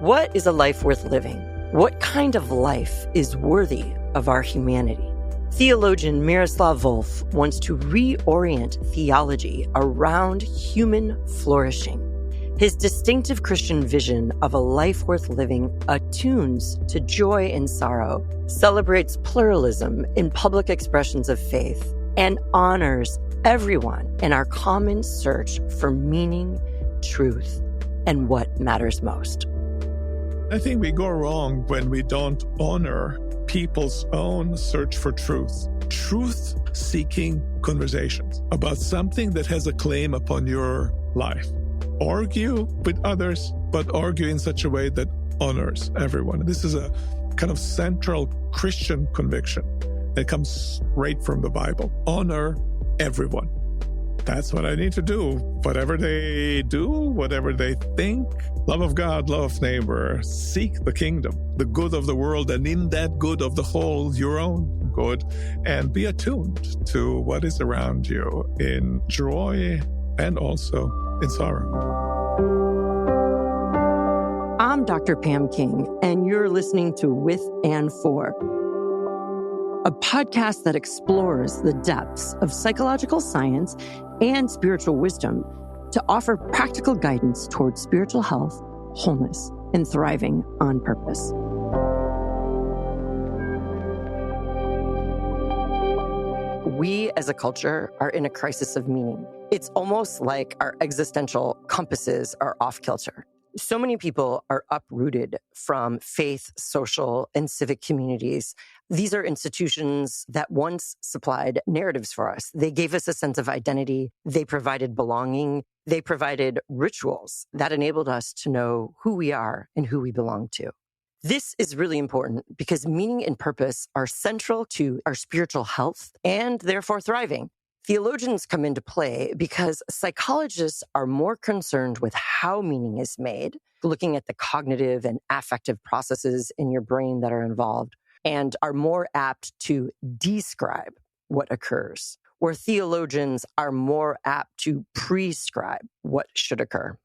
What is a life worth living? What kind of life is worthy of our humanity? Theologian Miroslav Volf wants to reorient theology around human flourishing. His distinctive Christian vision of a life worth living attunes to joy and sorrow, celebrates pluralism in public expressions of faith, and honors everyone in our common search for meaning, truth, and what matters most. I think we go wrong when we don't honor people's own search for truth. Truth-seeking conversations about something that has a claim upon your life. Argue with others, but argue in such a way that honors everyone. This is a kind of central Christian conviction that comes straight from the Bible. Honor everyone. That's what I need to do. Whatever they do, whatever they think, love of God, love of neighbor, seek the kingdom, the good of the world, and in that good of the whole, your own good, and be attuned to what is around you in joy and also in sorrow. I'm Dr. Pam King, and you're listening to With and For, a podcast that explores the depths of psychological science and spiritual wisdom to offer practical guidance towards spiritual health, wholeness, and thriving on purpose. We as a culture are in a crisis of meaning. It's almost like our existential compasses are off kilter. So many people are uprooted from faith, social, and civic communities. These are institutions that once supplied narratives for us. They gave us a sense of identity. They provided belonging. They provided rituals that enabled us to know who we are and who we belong to. This is really important because meaning and purpose are central to our spiritual health and therefore thriving. Theologians come into play because psychologists are more concerned with how meaning is made, looking at the cognitive and affective processes in your brain that are involved, and are more apt to describe what occurs, where theologians are more apt to prescribe what should occur.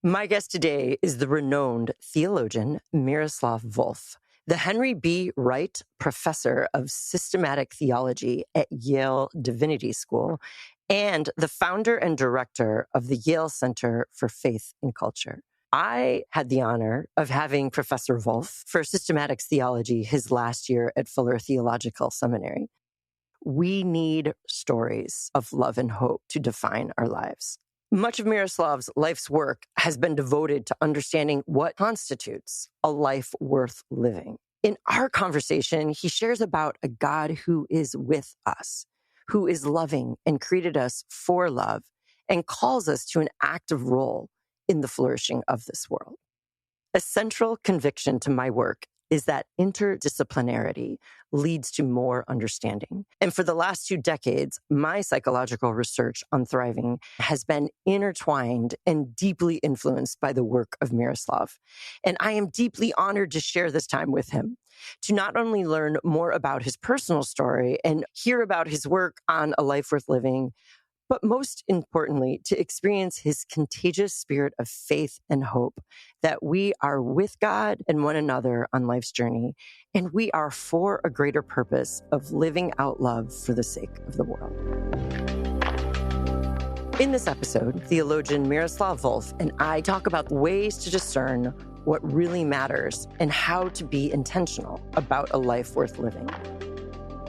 My guest today is the renowned theologian Miroslav Volf, the Henry B. Wright Professor of Systematic Theology at Yale Divinity School, and the founder and director of the Yale Center for Faith and Culture. I had the honor of having Professor Volf for systematics theology his last year at Fuller Theological Seminary. We need stories of love and hope to define our lives. Much of Miroslav's life's work has been devoted to understanding what constitutes a life worth living. In our conversation, he shares about a God who is with us, who is loving and created us for love, and calls us to an active role in the flourishing of this world. A central conviction to my work is that interdisciplinarity leads to more understanding. And for the last 2 decades, my psychological research on thriving has been intertwined and deeply influenced by the work of Miroslav. And I am deeply honored to share this time with him, to not only learn more about his personal story and hear about his work on a life worth living, but most importantly, to experience his contagious spirit of faith and hope that we are with God and one another on life's journey, and we are for a greater purpose of living out love for the sake of the world. In this episode, theologian Miroslav Volf and I talk about ways to discern what really matters and how to be intentional about a life worth living.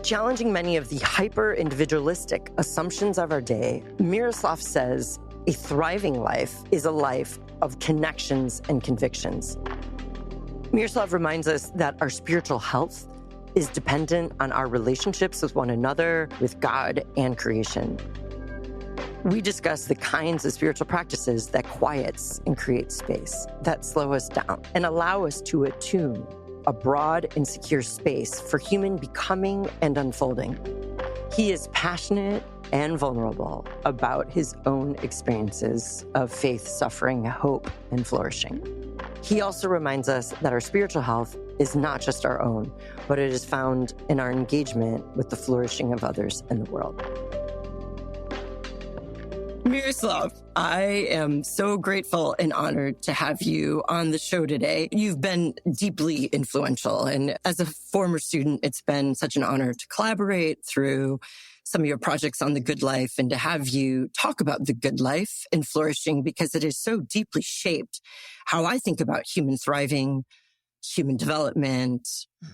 Challenging many of the hyper-individualistic assumptions of our day, Miroslav says a thriving life is a life of connections and convictions. Miroslav reminds us that our spiritual health is dependent on our relationships with one another, with God, and creation. We discuss the kinds of spiritual practices that quiets and create space, that slow us down, and allow us to attune a broad and secure space for human becoming and unfolding. He is passionate and vulnerable about his own experiences of faith, suffering, hope, and flourishing. He also reminds us that our spiritual health is not just our own, but it is found in our engagement with the flourishing of others in the world. Miroslav, I am so grateful and honored to have you on the show today. You've been deeply influential. And as a former student, it's been such an honor to collaborate through some of your projects on the good life and to have you talk about the good life and flourishing, because it is so deeply shaped how I think about human thriving, human development,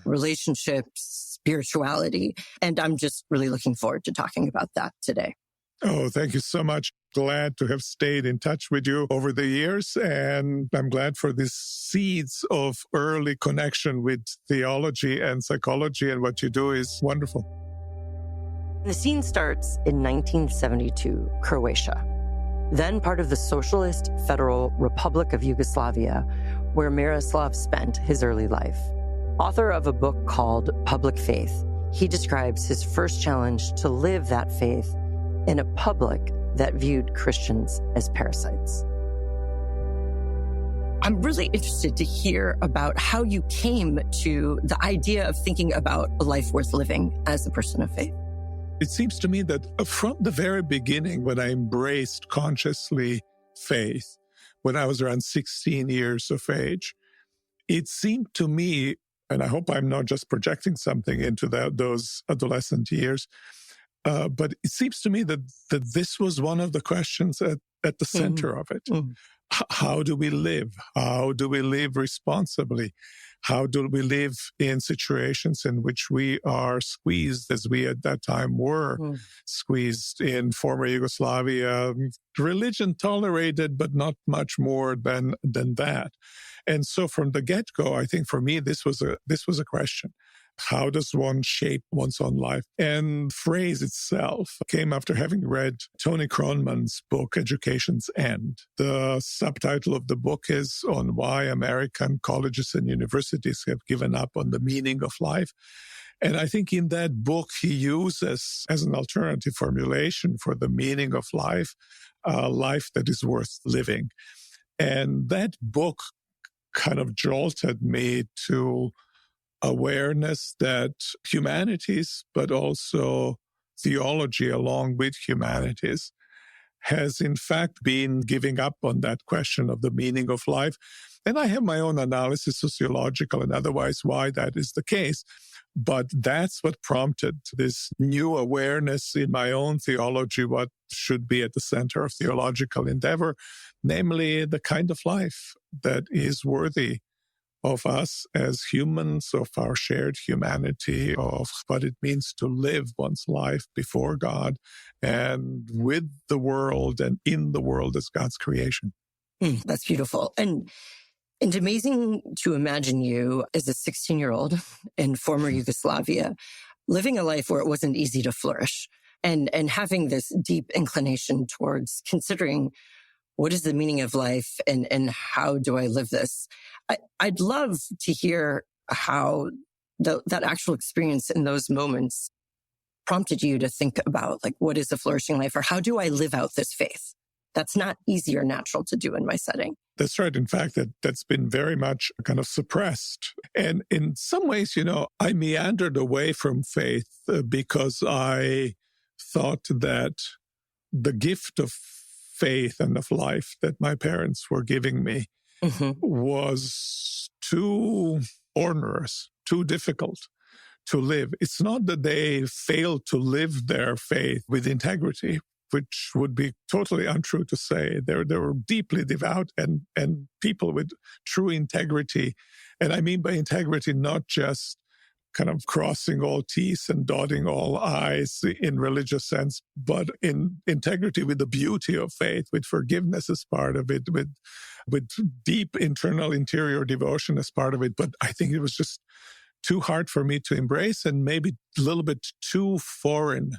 relationships, spirituality. And I'm just really looking forward to talking about that today. Oh, thank you so much. Glad to have stayed in touch with you over the years. And I'm glad for these seeds of early connection with theology and psychology. And what you do is wonderful. The scene starts in 1972, Croatia, then part of the Socialist Federal Republic of Yugoslavia, where Miroslav spent his early life. Author of a book called Public Faith, he describes his first challenge to live that faith in a public that viewed Christians as parasites. I'm really interested to hear about how you came to the idea of thinking about a life worth living as a person of faith. It seems to me that from the very beginning, when I embraced consciously faith, when I was around 16 years of age, it seemed to me, and I hope I'm not just projecting something into those adolescent years, but it seems to me that this was one of the questions at the center of it. How do we live? How do we live responsibly? How do we live in situations in which we are squeezed, as we at that time were squeezed in former Yugoslavia? Religion tolerated, but not much more than that. And so from the get-go, I think for me, this was a question. How does one shape one's own life? And the phrase itself came after having read Tony Kronman's book, Education's End. The subtitle of the book is on why American colleges and universities have given up on the meaning of life. And I think in that book, he uses as an alternative formulation for the meaning of life, a life that is worth living. And that book kind of jolted me to awareness that humanities, but also theology along with humanities, has in fact been giving up on that question of the meaning of life. And I have my own analysis, sociological and otherwise, why that is the case. But that's what prompted this new awareness in my own theology, what should be at the center of theological endeavor, namely the kind of life that is worthy of us as humans, of our shared humanity, of what it means to live one's life before God and with the world and in the world as God's creation. That's beautiful. And it's amazing to imagine you as a 16-year-old in former Yugoslavia, living a life where it wasn't easy to flourish and having this deep inclination towards considering what is the meaning of life and how do I live this? I'd love to hear how that actual experience in those moments prompted you to think about, like, what is a flourishing life, or how do I live out this faith? That's not easy or natural to do in my setting. That's right. In fact, that's been very much kind of suppressed. And in some ways, I meandered away from faith because I thought that the gift of faith and of life that my parents were giving me was too onerous, too difficult to live. It's not that they failed to live their faith with integrity, which would be totally untrue to say. They were deeply devout and people with true integrity. And I mean by integrity, not just kind of crossing all T's and dotting all I's in religious sense, but in integrity with the beauty of faith, with forgiveness as part of it, with deep internal interior devotion as part of it. But I think it was just too hard for me to embrace and maybe a little bit too foreign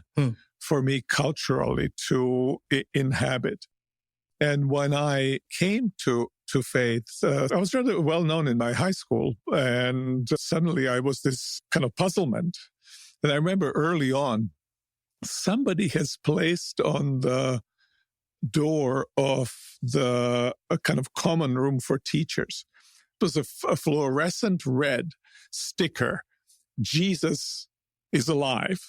for me culturally to inhabit. And when I came to faith, I was rather well known in my high school, and suddenly I was this kind of puzzlement. And I remember early on, somebody has placed on the door of a kind of common room for teachers. It was a fluorescent red sticker, Jesus is alive.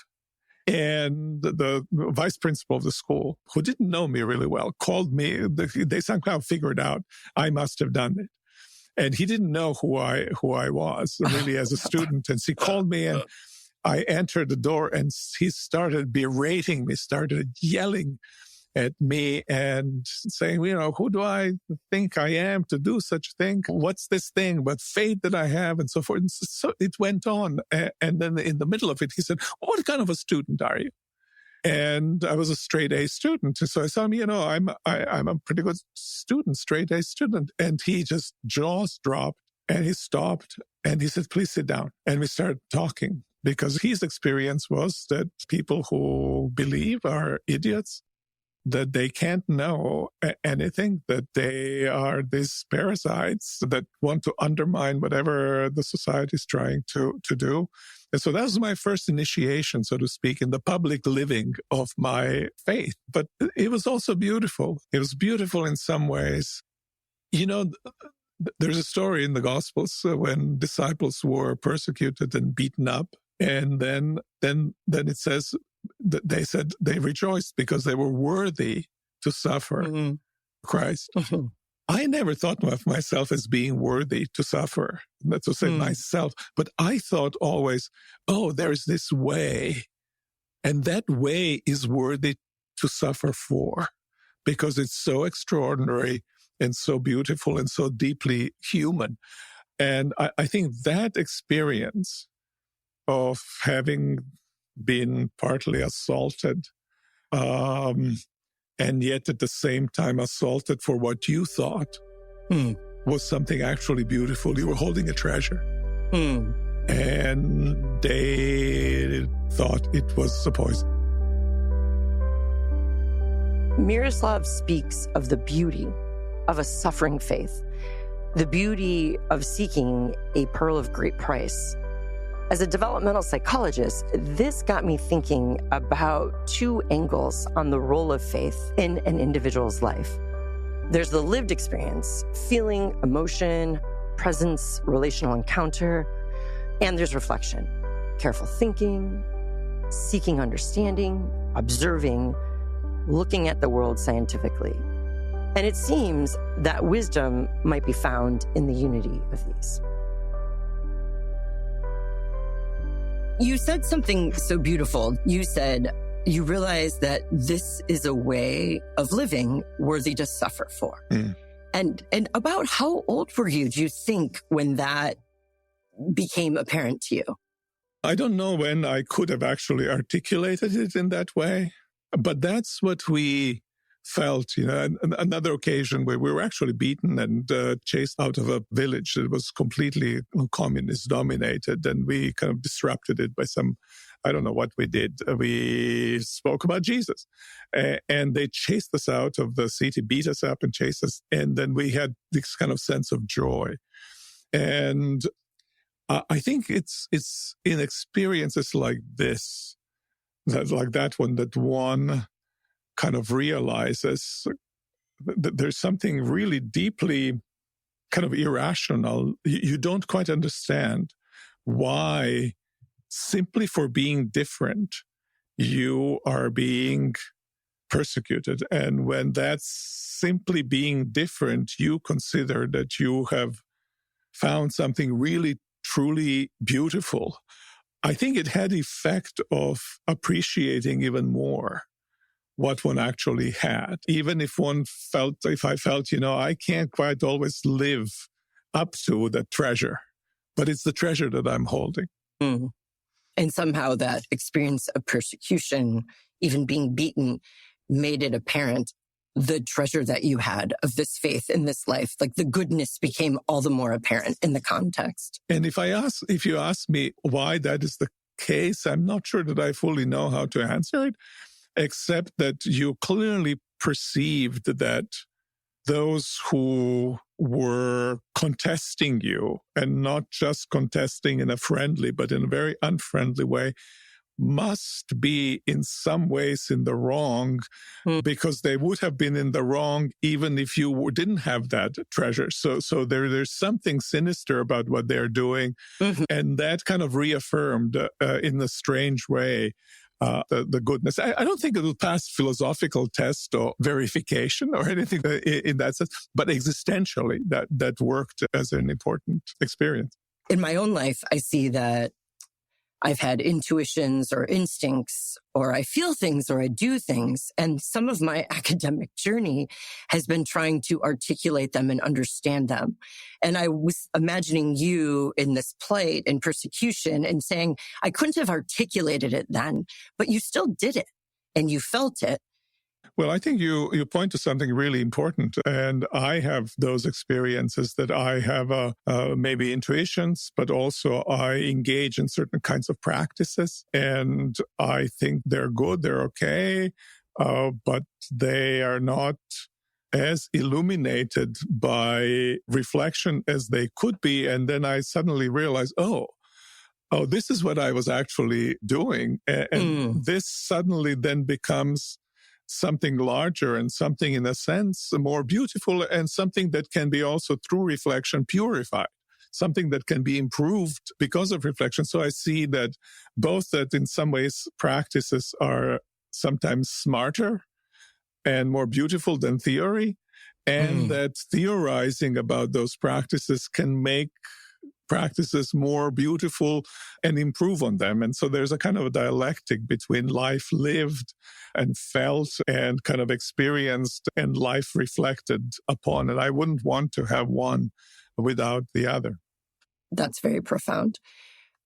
And the vice principal of the school, who didn't know me really well, called me. They somehow figured out I must have done it. And he didn't know who I was really as a student. And he called me, and I entered the door, and he started berating me, started yelling at me and saying, who do I think I am to do such a thing? What's this thing but faith that I have, and so forth. And so it went on. And then in the middle of it, he said, what kind of a student are you? And I was a straight A student. So I said, I'm a pretty good student, straight A student. And he just jaws dropped, and he stopped, and he said, please sit down. And we started talking, because his experience was that people who believe are idiots, that they can't know anything, that they are these parasites that want to undermine whatever the society is trying to do. And so that was my first initiation, so to speak, in the public living of my faith. But it was also beautiful. It was beautiful in some ways. There's a story in the Gospels when disciples were persecuted and beaten up. And then it says that they said they rejoiced because they were worthy to suffer Christ. I never thought of myself as being worthy to suffer, not to say myself, but I thought always, there's this way, and that way is worthy to suffer for, because it's so extraordinary and so beautiful and so deeply human. And I think that experience of having been partly assaulted, and yet at the same time assaulted for what you thought was something actually beautiful. You were holding a treasure. And they thought it was a poison. Miroslav speaks of the beauty of a suffering faith, the beauty of seeking a pearl of great price. As a developmental psychologist, this got me thinking about two angles on the role of faith in an individual's life. There's the lived experience, feeling, emotion, presence, relational encounter, and there's reflection, careful thinking, seeking understanding, observing, looking at the world scientifically. And it seems that wisdom might be found in the unity of these. You said something so beautiful. You said you realize that this is a way of living worthy to suffer for. And about how old were you, do you think, when that became apparent to you? I don't know when I could have actually articulated it in that way, but that's what we felt. Another occasion where we were actually beaten and chased out of a village that was completely communist dominated, and we kind of disrupted it by I don't know what we did. We spoke about Jesus, and they chased us out of the city, beat us up and chased us. And then we had this kind of sense of joy. And I think it's in experiences like this, like that one, that one kind of realizes that there's something really deeply kind of irrational. You don't quite understand why, simply for being different, you are being persecuted. And when that's simply being different, you consider that you have found something really, truly beautiful. I think it had the effect of appreciating even more what one actually had. Even if I felt, I can't quite always live up to the treasure, but it's the treasure that I'm holding. And somehow that experience of persecution, even being beaten, made it apparent the treasure that you had of this faith in this life, like the goodness became all the more apparent in the context. And if you ask me why that is the case, I'm not sure that I fully know how to answer it, except that you clearly perceived that those who were contesting you, and not just contesting in a friendly, but in a very unfriendly way, must be in some ways in the wrong, because they would have been in the wrong even if you didn't have that treasure. So there's something sinister about what they're doing. And that kind of reaffirmed in a strange way the goodness. I don't think it will pass philosophical test or verification or anything in that sense, but existentially, that worked as an important experience. In my own life, I see that I've had intuitions or instincts, or I feel things or I do things. And some of my academic journey has been trying to articulate them and understand them. And I was imagining you in this plight and persecution and saying, I couldn't have articulated it then, but you still did it and you felt it. Well, I think you point to something really important, and I have those experiences that I have maybe intuitions, but also I engage in certain kinds of practices, and I think they're good, they're okay, but they are not as illuminated by reflection as they could be. And then I suddenly realize, oh, this is what I was actually doing, and this suddenly then becomes something larger and something, in a sense, more beautiful, and something that can be also through reflection purified, something that can be improved because of reflection. So I see that both that in some ways practices are sometimes smarter and more beautiful than theory, and that theorizing about those practices can make practices more beautiful and improve on them. And so there's a kind of a dialectic between life lived and felt and kind of experienced and life reflected upon. And I wouldn't want to have one without the other. That's very profound.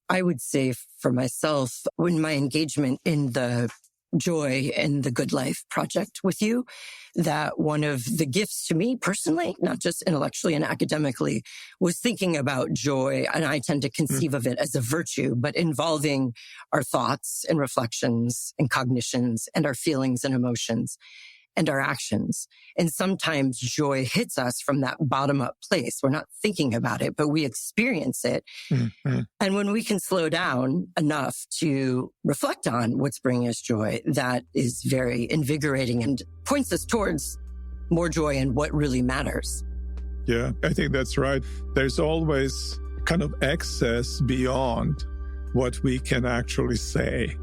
I would say for myself, when my engagement in the Joy and the Good Life project with you, that one of the gifts to me personally, not just intellectually and academically, was thinking about joy. And I tend to conceive of it as a virtue, but involving our thoughts and reflections and cognitions and our feelings and emotions and our actions. And sometimes joy hits us from that bottom up place. We're not thinking about it, but we experience it. And when we can slow down enough to reflect on what's bringing us joy, that is very invigorating and points us towards more joy and what really matters. Yeah, I think that's right. There's always kind of excess beyond what we can actually say.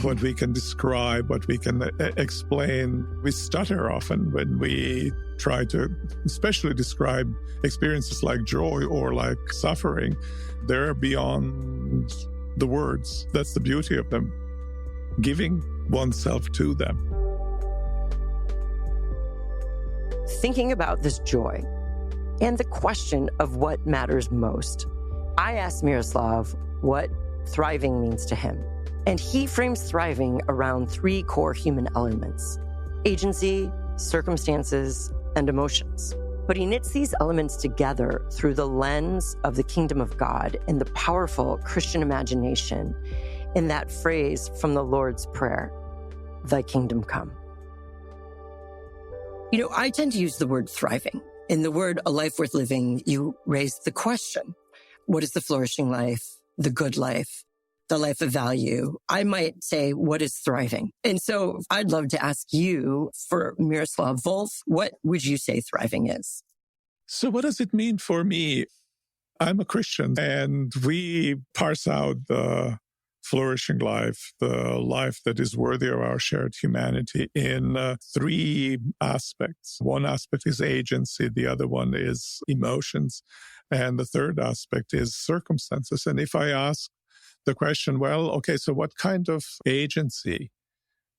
What we can describe, what we can explain. We stutter often when we try to especially describe experiences like joy or like suffering. They're beyond the words. That's the beauty of them. Giving oneself to them. Thinking about this joy and the question of what matters most, I asked Miroslav what thriving means to him. And he frames thriving around three core human elements: agency, circumstances, and emotions. But he knits these elements together through the lens of the kingdom of God and the powerful Christian imagination in that phrase from the Lord's Prayer, "Thy kingdom come." You know, I tend to use the word thriving. In the word "a life worth living," you raise the question, what is the flourishing life, the good life, the life of value? I might say, what is thriving? And so I'd love to ask you, for Miroslav Volf, what would you say thriving is? So what does it mean for me? I'm a Christian, and we parse out the flourishing life, the life that is worthy of our shared humanity, in three aspects. One aspect is agency, the other one is emotions, and the third aspect is circumstances. And if I ask the question, well, okay, so what kind of agency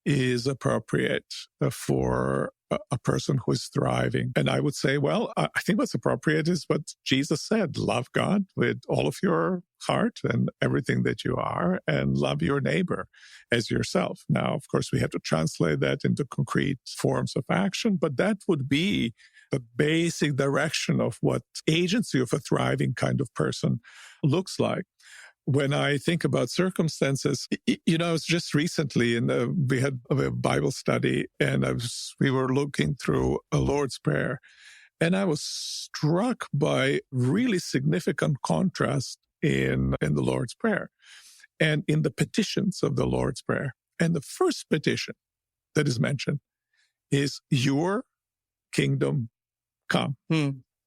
is appropriate for a person who is thriving? And I would say, well, I think what's appropriate is what Jesus said: love God with all of your heart and everything that you are, and love your neighbor as yourself. Now, of course, we have to translate that into concrete forms of action, but that would be the basic direction of what agency of a thriving kind of person looks like. When I think about circumstances, you know, it's just recently, we had a Bible study, and we were looking through a Lord's Prayer, and I was struck by really significant contrast in the Lord's Prayer and in the petitions of the Lord's Prayer. And the first petition that is mentioned is, "Your kingdom come."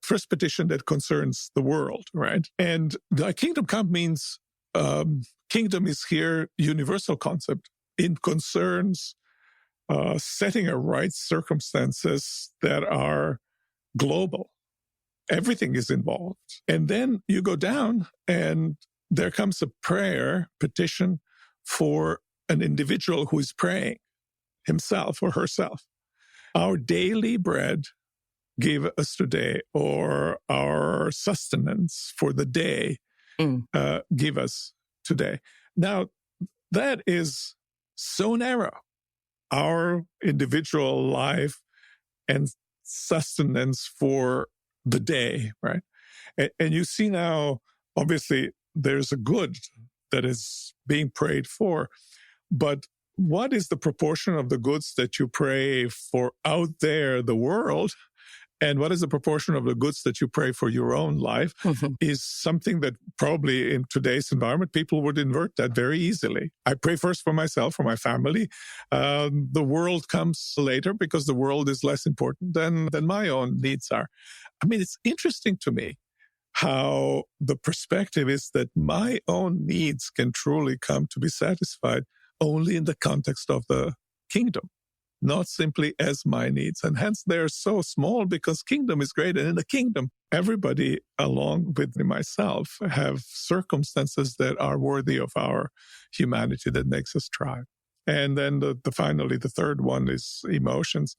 First petition that concerns the world, right? And the kingdom come means kingdom is here universal concept. in concerns setting a right circumstances that are global. Everything is involved. And then you go down and there comes a prayer petition for an individual who is praying, himself or herself. Our daily bread give us today, or our sustenance for the day give us today. Now, that is so narrow. Our individual life and sustenance for the day, right? And you see now, obviously, there's a good that is being prayed for, but what is the proportion of the goods that you pray for out there, the world, and what is the proportion of the goods that you pray for your own life is something that probably in today's environment, people would invert that very easily. I pray first for myself, for my family. The world comes later because the world is less important than my own needs are. I mean, it's interesting to me how the perspective is that my own needs can truly come to be satisfied only in the context of the kingdom, not simply as my needs. And hence they're so small because kingdom is great. And in the kingdom, everybody, along with myself, have circumstances that are worthy of our humanity that makes us thrive. And then finally, the third one is emotions.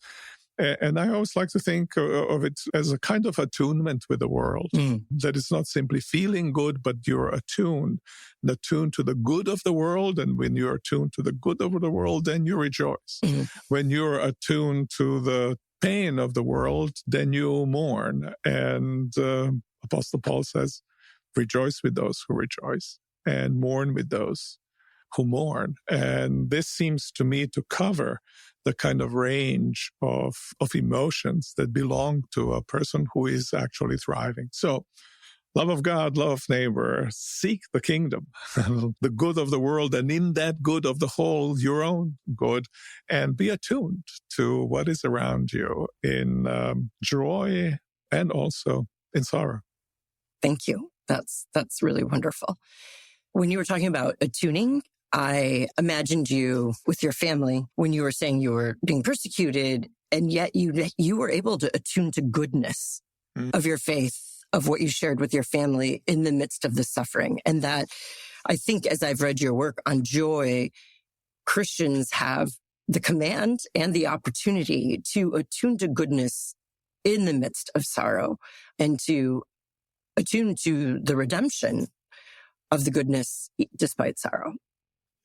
And I always like to think of it as a kind of attunement with the world, that it's not simply feeling good, but you're attuned to the good of the world. And when you're attuned to the good of the world, then you rejoice. When you're attuned to the pain of the world, then you mourn. And Apostle Paul says, rejoice with those who rejoice and mourn with those who mourn. And this seems to me to cover the kind of range of emotions that belong to a person who is actually thriving. So, love of God, love of neighbor, seek the kingdom, the good of the world, and in that good of the whole, your own good, and be attuned to what is around you in joy and also in sorrow. Thank you. That's really wonderful. When you were talking about attuning, I imagined you with your family when you were saying you were being persecuted, and yet you were able to attune to goodness of your faith, of what you shared with your family in the midst of the suffering. And that, I think, as I've read your work on joy, Christians have the command and the opportunity to attune to goodness in the midst of sorrow and to attune to the redemption of the goodness despite sorrow.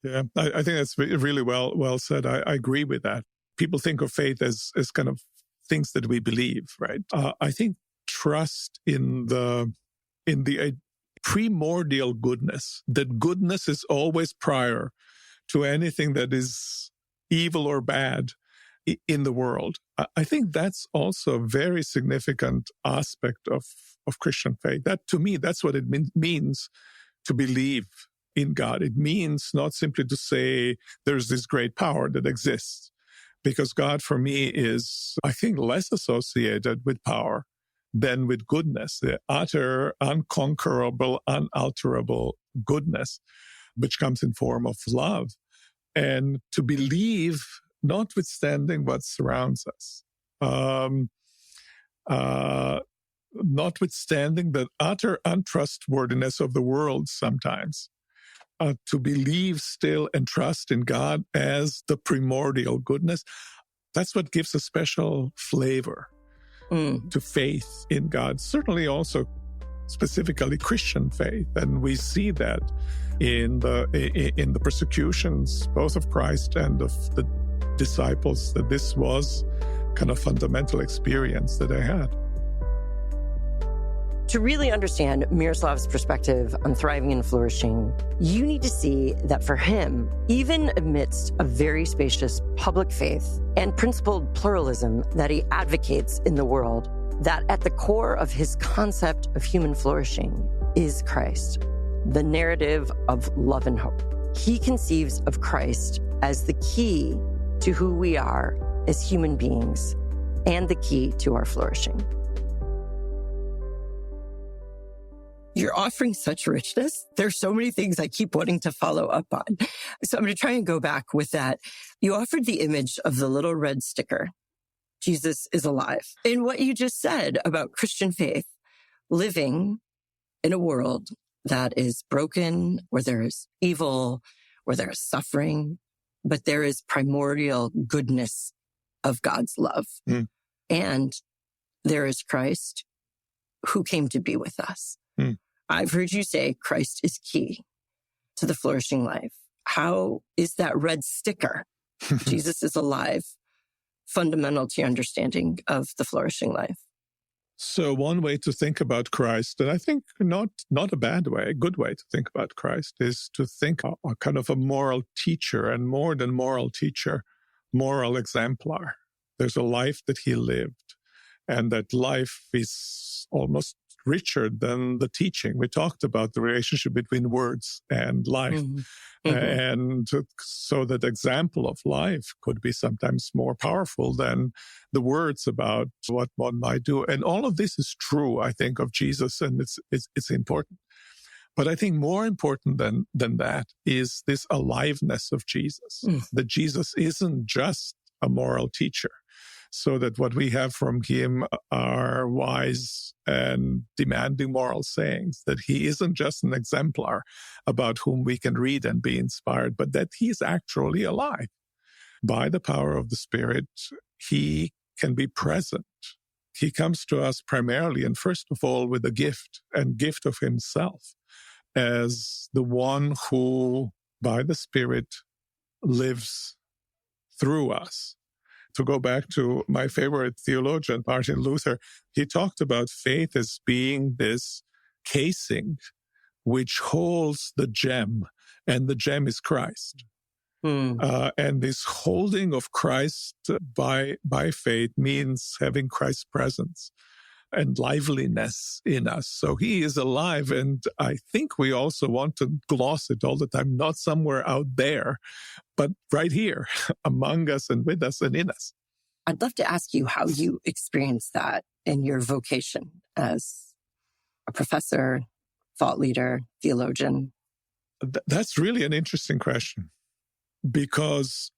Yeah, I think that's really well said. I agree with that. People think of faith as kind of things that we believe, right? I think trust in the primordial goodness, that goodness is always prior to anything that is evil or bad in the world. I think that's also a very significant aspect of Christian faith. That, to me, that's what it means to believe in God. It means not simply to say there's this great power that exists, because God for me is, I think, less associated with power than with goodness, the utter, unconquerable, unalterable goodness, which comes in form of love. And to believe, notwithstanding what surrounds us, notwithstanding the utter untrustworthiness of the world sometimes, to believe still and trust in God as the primordial goodness, that's what gives a special flavor to faith in God. Certainly also specifically Christian faith. And we see that in the persecutions, both of Christ and of the disciples, that this was kind of fundamental experience that they had. To really understand Miroslav's perspective on thriving and flourishing, you need to see that for him, even amidst a very spacious public faith and principled pluralism that he advocates in the world, that at the core of his concept of human flourishing is Christ, the narrative of love and hope. He conceives of Christ as the key to who we are as human beings and the key to our flourishing. You're offering such richness. There's so many things I keep wanting to follow up on. So I'm going to try and go back with that. You offered the image of the little red sticker. Jesus is alive. In what you just said about Christian faith, living in a world that is broken, where there is evil, where there is suffering, but there is primordial goodness of God's love. And there is Christ who came to be with us. I've heard you say Christ is key to the flourishing life. How is that red sticker, Jesus is alive, fundamental to your understanding of the flourishing life? So one way to think about Christ, and I think not a bad way, a good way to think about Christ, is to think of a kind of a moral teacher, and more than moral teacher, moral exemplar. There's a life that he lived, and that life is almost richer than the teaching. We talked about the relationship between words and life. And so that example of life could be sometimes more powerful than the words about what one might do. And all of this is true, I think, of Jesus, and it's important. But I think more important than that is this aliveness of Jesus, that Jesus isn't just a moral teacher, so that what we have from him are wise and demanding moral sayings, that he isn't just an exemplar about whom we can read and be inspired, but that he is actually alive. By the power of the Spirit, he can be present. He comes to us primarily and first of all with a gift of himself as the one who, by the Spirit, lives through us. To go back to my favorite theologian, Martin Luther, he talked about faith as being this casing which holds the gem, and the gem is Christ. And this holding of Christ by faith means having Christ's presence and liveliness in us. So he is alive, and I think we also want to gloss it all the time, not somewhere out there, but right here among us and with us and in us. I'd love to ask you how you experience that in your vocation as a professor, thought leader, theologian. That's really an interesting question, because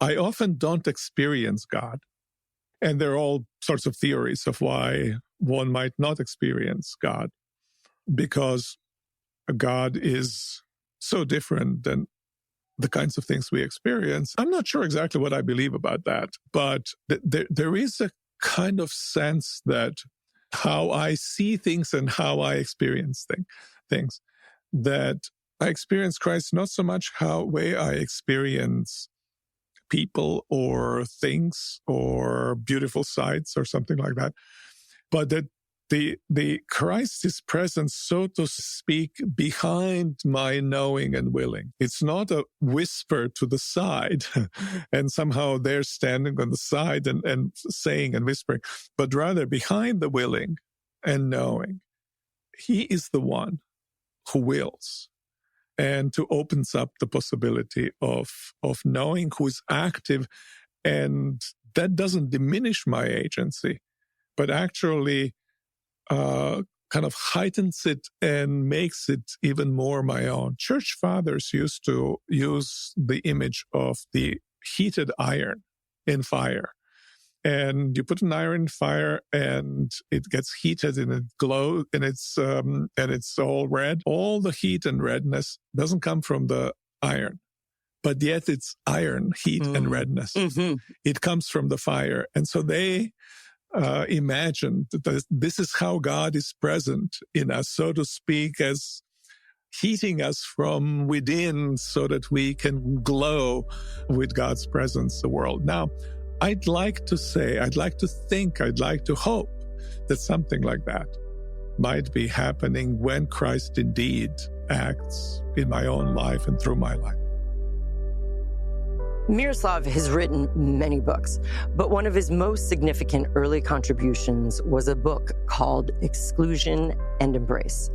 I often don't experience God. And there are all sorts of theories of why one might not experience God, because God is so different than the kinds of things we experience. I'm not sure exactly what I believe about that, but there is a kind of sense that how I see things and how I experience things, that I experience Christ not so much how way I experience people or things or beautiful sights or something like that, but that the Christ is present, so to speak, behind my knowing and willing. It's not a whisper to the side and somehow they're standing on the side and saying and whispering, but rather behind the willing and knowing. He is the one who wills, and who opens up the possibility of knowing, who is active. And that doesn't diminish my agency, but actually kind of heightens it and makes it even more my own. Church fathers used to use the image of the heated iron in fire. And you put an iron in fire and it gets heated and it glows and it's all red. All the heat and redness doesn't come from the iron, but yet it's iron, heat and redness. It comes from the fire. And so they imagined that this is how God is present in us, so to speak, as heating us from within so that we can glow with God's presence in the world. Now, I'd like to say, I'd like to think, I'd like to hope that something like that might be happening when Christ indeed acts in my own life and through my life. Miroslav has written many books, but one of his most significant early contributions was a book called Exclusion and Embrace.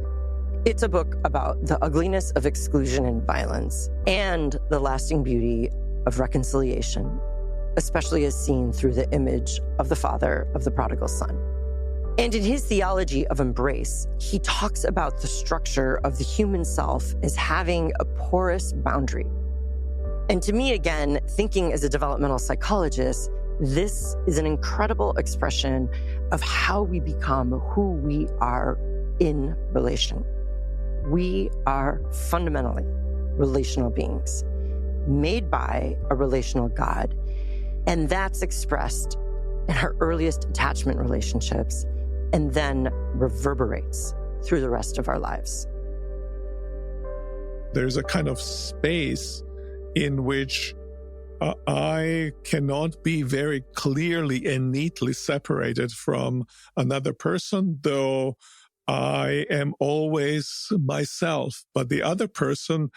It's a book about the ugliness of exclusion and violence and the lasting beauty of reconciliation, especially as seen through the image of the father of the prodigal son. And in his theology of embrace, he talks about the structure of the human self as having a porous boundary. And to me, again, thinking as a developmental psychologist, this is an incredible expression of how we become who we are in relation. We are fundamentally relational beings, made by a relational God, and that's expressed in our earliest attachment relationships and then reverberates through the rest of our lives. There's a kind of space in which I cannot be very clearly and neatly separated from another person, though I am always myself. But the other person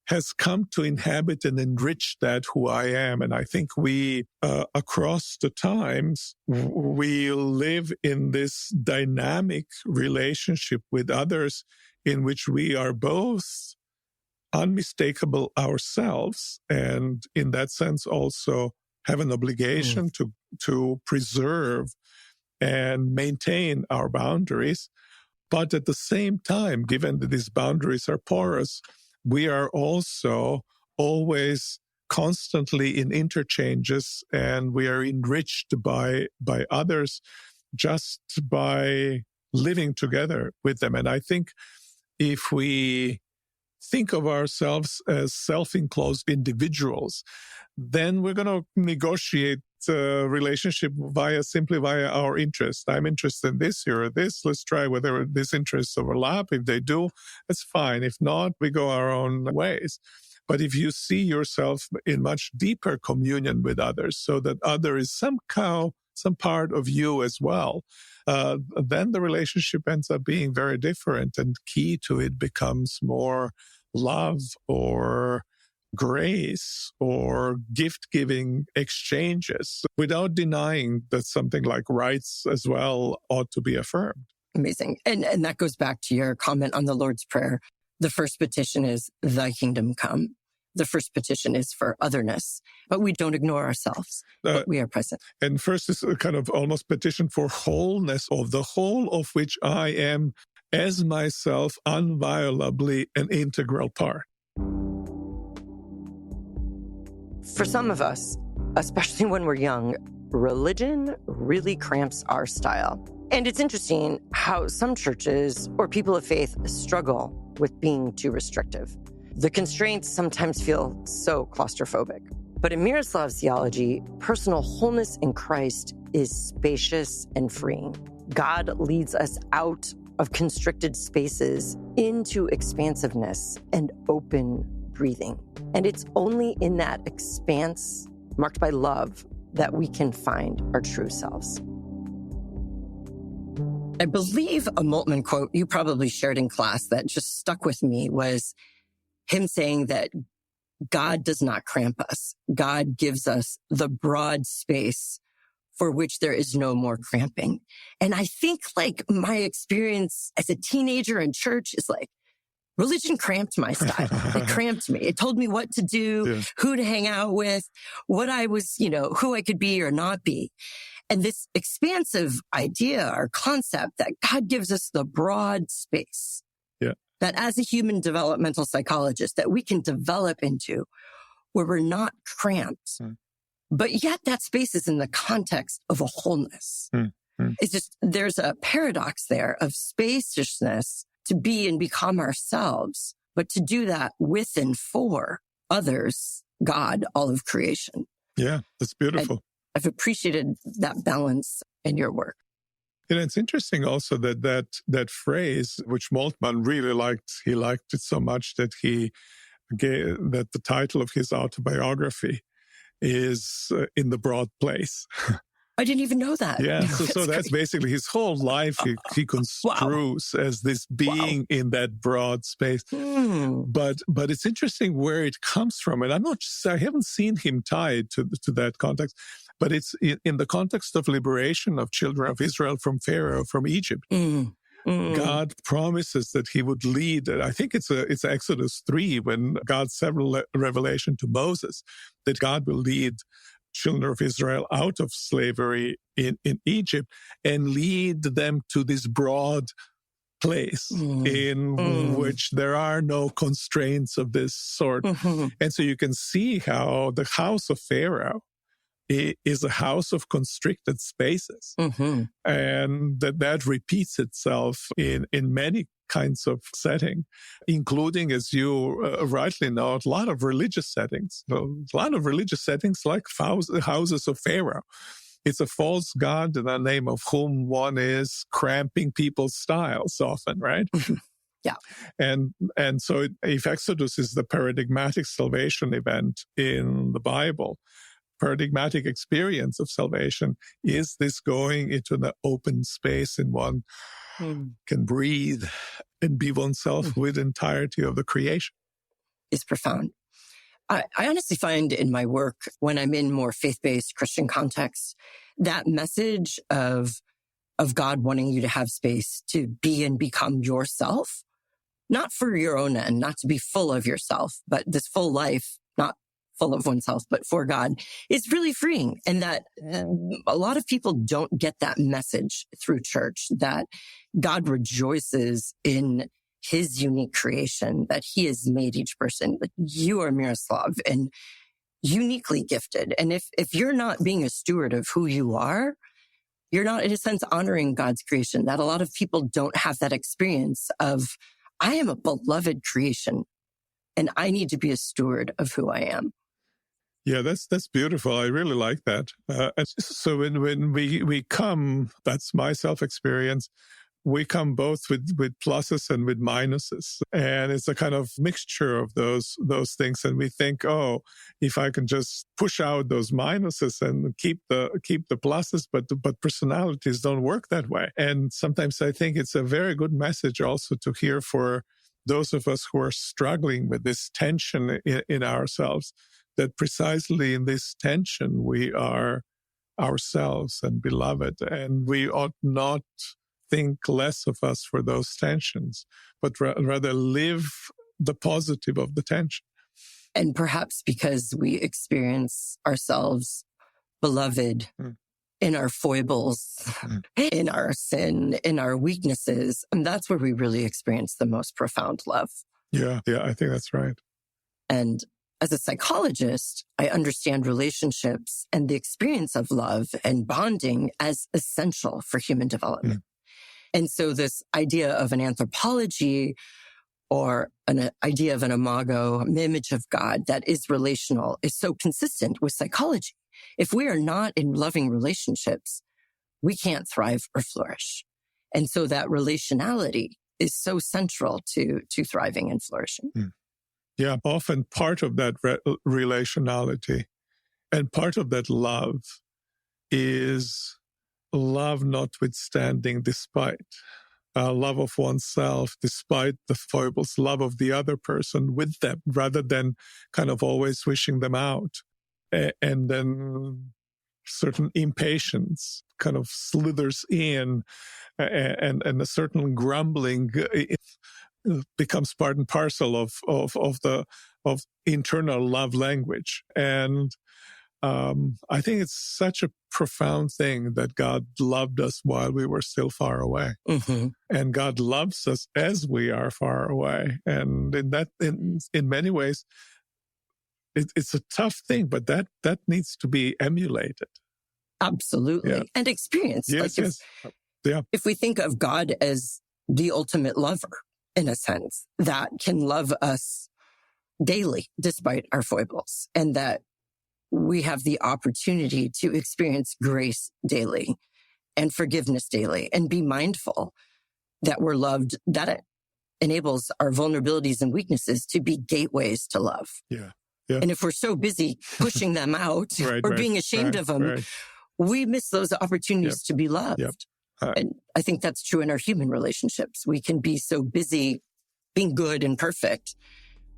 has come to inhabit and enrich that who I am. And I think we, across the times, we live in this dynamic relationship with others in which we are both unmistakable ourselves, and in that sense also have an obligation to preserve and maintain our boundaries. But at the same time, given that these boundaries are porous, we are also always constantly in interchanges, and we are enriched by others just by living together with them. And I think if we think of ourselves as self-enclosed individuals, then we're going to negotiate the relationship simply via our interest. I'm interested in this, you're this. Let's try whether these interests overlap. If they do, it's fine. If not, we go our own ways. But if you see yourself in much deeper communion with others, so that other is somehow some part of you as well, then the relationship ends up being very different, and key to it becomes more love or grace or gift-giving exchanges, without denying that something like rights as well ought to be affirmed. Amazing. And that goes back to your comment on the Lord's Prayer. The first petition is, thy kingdom come. The first petition is for otherness, but we don't ignore ourselves, but we are present. And first is a kind of almost petition for wholeness, of the whole of which I am as myself inviolably an integral part. For some of us, especially when we're young, religion really cramps our style. And it's interesting how some churches or people of faith struggle with being too restrictive. The constraints sometimes feel so claustrophobic. But in Miroslav's theology, personal wholeness in Christ is spacious and freeing. God leads us out of constricted spaces into expansiveness and open breathing. And it's only in that expanse, marked by love, that we can find our true selves. I believe a Moltmann quote you probably shared in class that just stuck with me was him saying that God does not cramp us. God gives us the broad space for which there is no more cramping. And I think like my experience as a teenager in church is like, religion cramped my style. It cramped me. It told me what to do, who to hang out with, what I was, who I could be or not be. And this expansive idea or concept that God gives us the broad space, that as a human developmental psychologist, that we can develop into where we're not cramped, but yet that space is in the context of a wholeness. It's just, there's a paradox there of spaciousness to be and become ourselves, but to do that with and for others, God, all of creation. Yeah, that's beautiful. I've appreciated that balance in your work. And it's interesting also that phrase, which Moltmann really liked, he liked it so much that he gave that the title of his autobiography is In the Broad Place. I didn't even know that. Yeah, so that's basically his whole life he construes as this being in that broad space. But it's interesting where it comes from. And I haven't seen him tied to that context, but it's in the context of liberation of children of Israel from Pharaoh, from Egypt. God promises that he would lead. I think it's Exodus 3 when God sent revelation to Moses that God will lead children of Israel out of slavery in Egypt and lead them to this broad place in which there are no constraints of this sort. And so you can see how the house of Pharaoh is a house of constricted spaces. And that repeats itself in many kinds of setting, including, as you rightly know, a lot of religious settings. A lot of religious settings like houses of Pharaoh. It's a false god in the name of whom one is cramping people's styles often, right? Yeah. And so if Exodus is the paradigmatic salvation event in the Bible, paradigmatic experience of salvation is this going into the open space in one can breathe and be oneself with entirety of the creation. It's profound. I honestly find in my work, when I'm in more faith-based Christian contexts, that message of God wanting you to have space to be and become yourself, not for your own end, not to be full of yourself, but this full life, not full of oneself, but for God, is really freeing. And that a lot of people don't get that message through church, that God rejoices in his unique creation, that he has made each person. Like, you are Miroslav and uniquely gifted. And if you're not being a steward of who you are, you're not, in a sense, honoring God's creation. That a lot of people don't have that experience of, I am a beloved creation and I need to be a steward of who I am. Yeah, that's beautiful. I really like that. And so when we come, that's my self-experience, we come both with pluses and with minuses. And it's a kind of mixture of those things. And we think, oh, if I can just push out those minuses and keep the pluses, but personalities don't work that way. And sometimes I think it's a very good message also to hear for those of us who are struggling with this tension in ourselves, that precisely in this tension we are ourselves and beloved, and we ought not think less of us for those tensions, but rather live the positive of the tension. And perhaps because we experience ourselves beloved in our foibles, in our sin, in our weaknesses, and that's where we really experience the most profound love. Yeah, I think that's right. And as a psychologist, I understand relationships and the experience of love and bonding as essential for human development. And so this idea of an anthropology or an idea of an imago, an image of God that is relational, is so consistent with psychology. If we are not in loving relationships, we can't thrive or flourish. And so that relationality is so central to thriving and flourishing. Yeah, often part of that relationality and part of that love is love notwithstanding, despite love of oneself, despite the foibles, love of the other person with them, rather than kind of always wishing them out. And then certain impatience kind of slithers in, and a certain grumbling becomes part and parcel of internal love language. And I think it's such a profound thing that God loved us while we were still far away. And God loves us as we are far away. And in many ways, it's a tough thing, but that needs to be emulated. Absolutely. Yeah. And experienced. Yes. If we think of God as the ultimate lover, in a sense, that can love us daily despite our foibles, and that we have the opportunity to experience grace daily and forgiveness daily and be mindful that we're loved, that it enables our vulnerabilities and weaknesses to be gateways to love. Yeah. And if we're so busy pushing them out or being ashamed of them, we miss those opportunities to be loved. And I think that's true in our human relationships. We can be so busy being good and perfect,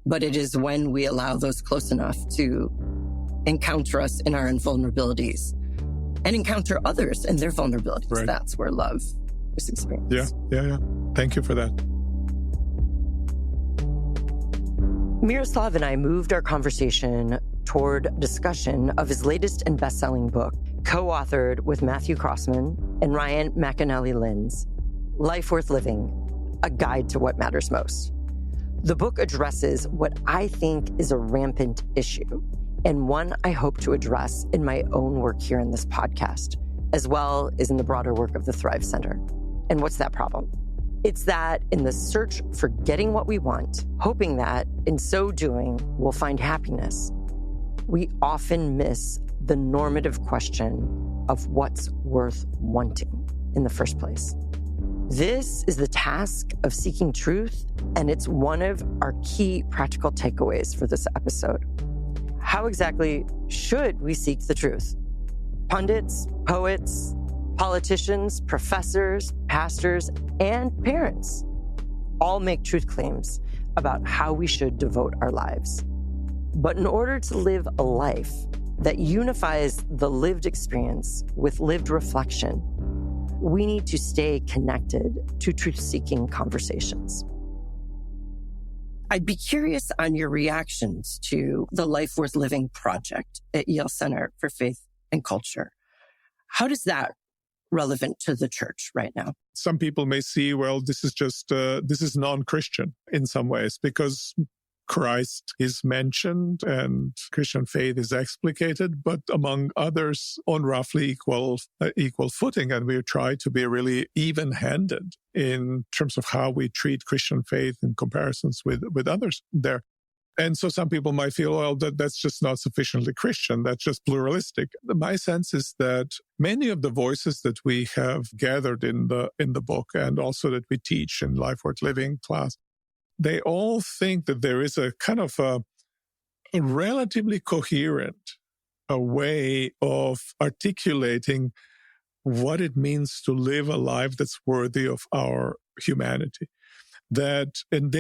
but it is when we allow those close enough to encounter us in our vulnerabilities and encounter others in their vulnerabilities. That's where love is experienced. Yeah. Thank you for that. Miroslav and I moved our conversation toward discussion of his latest and best-selling book, co-authored with Matthew Crossman and Ryan McAnally-Linz, Life Worth Living, A Guide to What Matters Most. The book addresses what I think is a rampant issue, and one I hope to address in my own work here in this podcast, as well as in the broader work of the Thrive Center. And what's that problem? It's that in the search for getting what we want, hoping that in so doing we'll find happiness, we often miss the normative question of what's worth wanting in the first place. This is the task of seeking truth, and it's one of our key practical takeaways for this episode. How exactly should we seek the truth? Pundits, poets, politicians, professors, pastors, and parents all make truth claims about how we should devote our lives. But in order to live a life that unifies the lived experience with lived reflection, we need to stay connected to truth-seeking conversations. I'd be curious on your reactions to the Life Worth Living project at Yale Center for Faith and Culture. How does that relevant to the church right now? Some people may see, well, this is non-Christian in some ways because Christ is mentioned and Christian faith is explicated, but among others on roughly equal footing. And we try to be really even-handed in terms of how we treat Christian faith in comparisons with others there. And so some people might feel, well, that's just not sufficiently Christian. That's just pluralistic. My sense is that many of the voices that we have gathered in the book and also that we teach in Life Worth Living class, they all think that there is a kind of a relatively coherent way of articulating what it means to live a life that's worthy of our humanity. And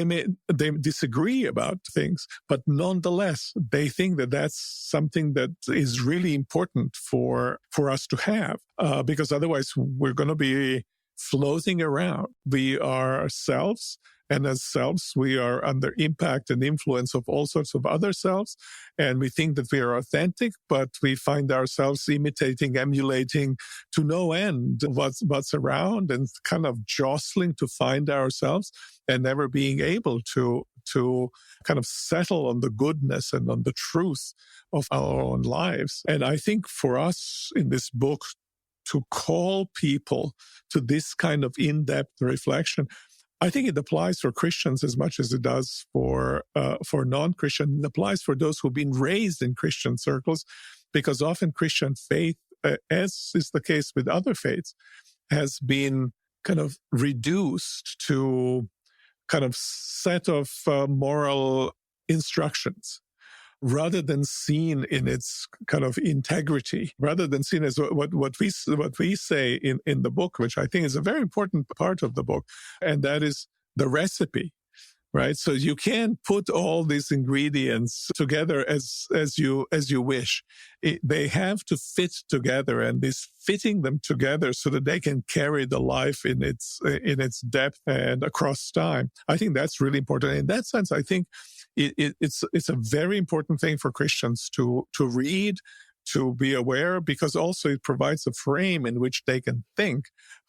they disagree about things, but nonetheless, they think that that's something that is really important for us to have, because otherwise we're going to be floating around. We are ourselves, and as selves, we are under impact and influence of all sorts of other selves. And we think that we are authentic, but we find ourselves imitating, emulating to no end what's around and kind of jostling to find ourselves and never being able to kind of settle on the goodness and on the truth of our own lives. And I think for us in this book to call people to this kind of in-depth reflection, I think it applies for Christians as much as it does for non-Christian. It applies for those who've been raised in Christian circles, because often Christian faith, as is the case with other faiths, has been kind of reduced to kind of set of moral instructions, rather than seen in its kind of integrity, rather than seen as what we say in the book, which I think is a very important part of the book, and that is the recipe, right? So you can't put all these ingredients together as you wish. They have to fit together, and this fitting them together so that they can carry the life in its depth and across time. I think that's really important. In that sense, I think it's a very important thing for Christians to read, to be aware, because also it provides a frame in which they can think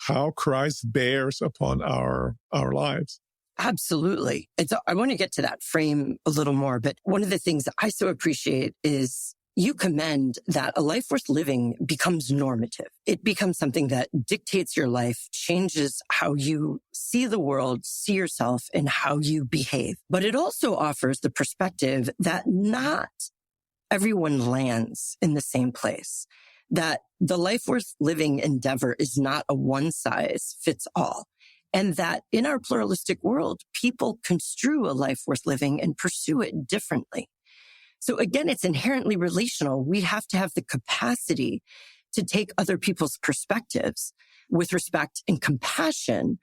how Christ bears upon our lives. Absolutely. I want to get to that frame a little more, but one of the things that I so appreciate is you commend that a life worth living becomes normative. It becomes something that dictates your life, changes how you see the world, see yourself, and how you behave. But it also offers the perspective that not everyone lands in the same place, that the life worth living endeavor is not a one size fits all. And that in our pluralistic world, people construe a life worth living and pursue it differently. So again, it's inherently relational. We have to have the capacity to take other people's perspectives with respect and compassion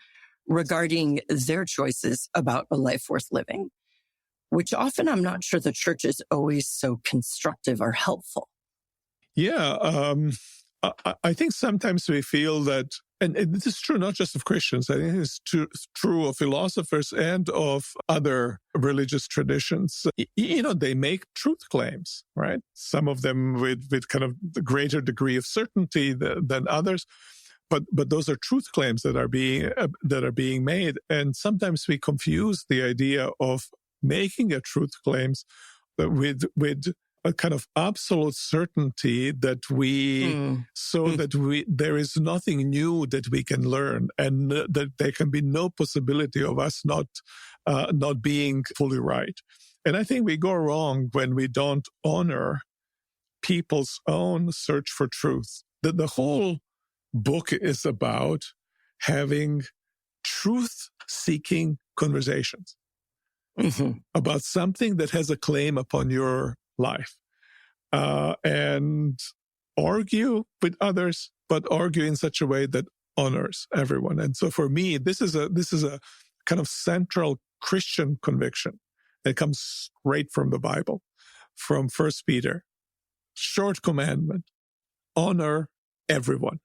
regarding their choices about a life worth living, which often I'm not sure the church is always so constructive or helpful. Yeah, I think sometimes we feel that And this is true not just of Christians. I think it's true of philosophers and of other religious traditions. They make truth claims, right? Some of them with kind of the greater degree of certainty than others. But those are truth claims that are being made. And sometimes we confuse the idea of making a truth claims with a kind of absolute certainty that there is nothing new that we can learn, and that there can be no possibility of us not being fully right. And I think we go wrong when we don't honor people's own search for truth. The whole book is about having truth-seeking conversations about something that has a claim upon your life, and argue with others, but argue in such a way that honors everyone. And so for me, this is a kind of central Christian conviction that comes straight from the Bible, from 1 Peter. Short commandment: honor everyone.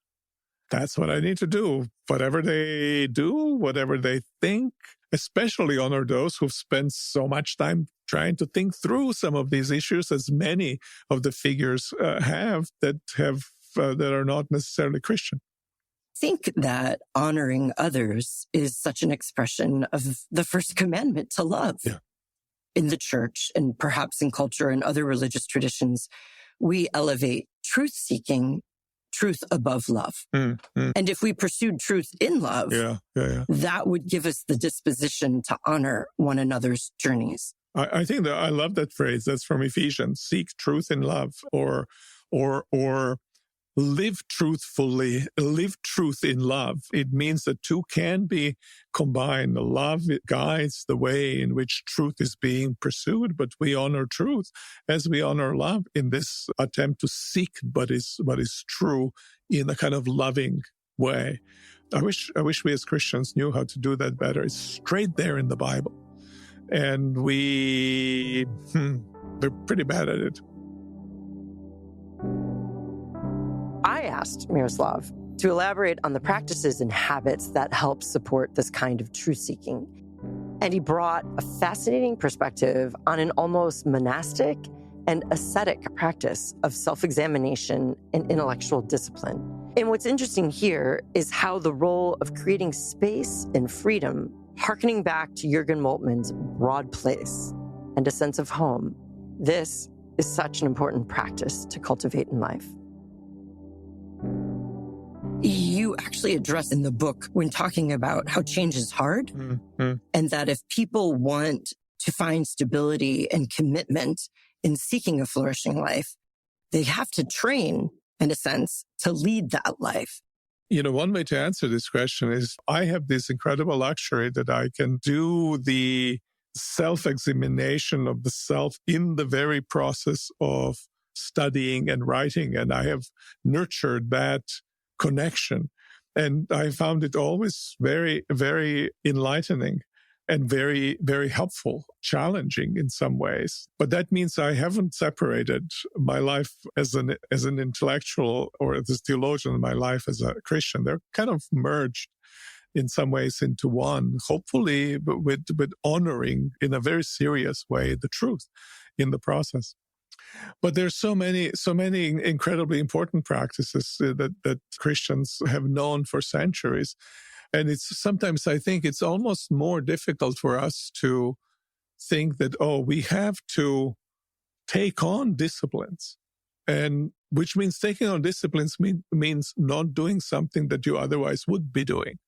That's what I need to do. Whatever they do, whatever they think, especially honor those who've spent so much time trying to think through some of these issues, as many of the figures that are not necessarily Christian. I think that honoring others is such an expression of the first commandment to love. Yeah. In the church, and perhaps in culture and other religious traditions, we elevate truth-seeking, truth above love. And if we pursued truth in love, that would give us the disposition to honor one another's journeys. I think that I love that phrase. That's from Ephesians: seek truth in love, or live truthfully, live truth in love. It means that two can be combined. Love guides the way in which truth is being pursued, but we honor truth as we honor love in this attempt to seek what is true in a kind of loving way. I wish we as Christians knew how to do that better. It's straight there in the Bible, and we're pretty bad at it. I asked Miroslav to elaborate on the practices and habits that help support this kind of truth-seeking. And he brought a fascinating perspective on an almost monastic and ascetic practice of self-examination and intellectual discipline. And what's interesting here is how the role of creating space and freedom, hearkening back to Jürgen Moltmann's broad place and a sense of home, this is such an important practice to cultivate in life. You actually address in the book, when talking about how change is hard, and that if people want to find stability and commitment in seeking a flourishing life, they have to train, in a sense, to lead that life. One way to answer this question is I have this incredible luxury that I can do the self-examination of the self in the very process of studying and writing. And I have nurtured that connection. And I found it always very, very enlightening and very, very helpful, challenging in some ways. But that means I haven't separated my life as an intellectual or as a theologian and my life as a Christian. They're kind of merged in some ways into one, hopefully with honoring in a very serious way the truth in the process. But there's so many incredibly important practices that Christians have known for centuries. And it's sometimes, I think it's almost more difficult for us to think that, we have to take on disciplines. And which means taking on disciplines means not doing something that you otherwise would be doing.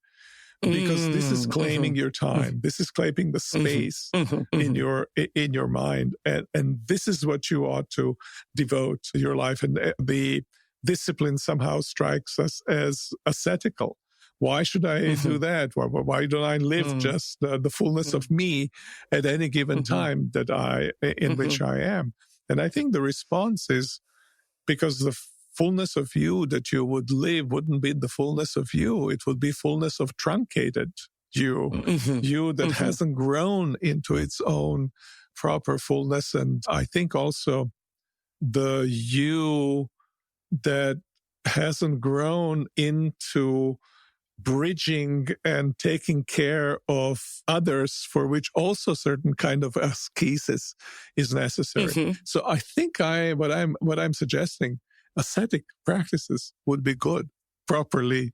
Because this is claiming your time. This is claiming the space in your mind. And this is what you ought to devote your life. And the discipline somehow strikes us as ascetical. Why should I do that? Why don't I live just the fullness of me at any given time in which I am? And I think the response is because the fullness of you that you would live wouldn't be the fullness of you. It would be fullness of truncated you, you that hasn't grown into its own proper fullness. And I think also the you that hasn't grown into bridging and taking care of others, for which also certain kind of ascesis is necessary. Mm-hmm. So I think what I'm suggesting, ascetic practices would be good, properly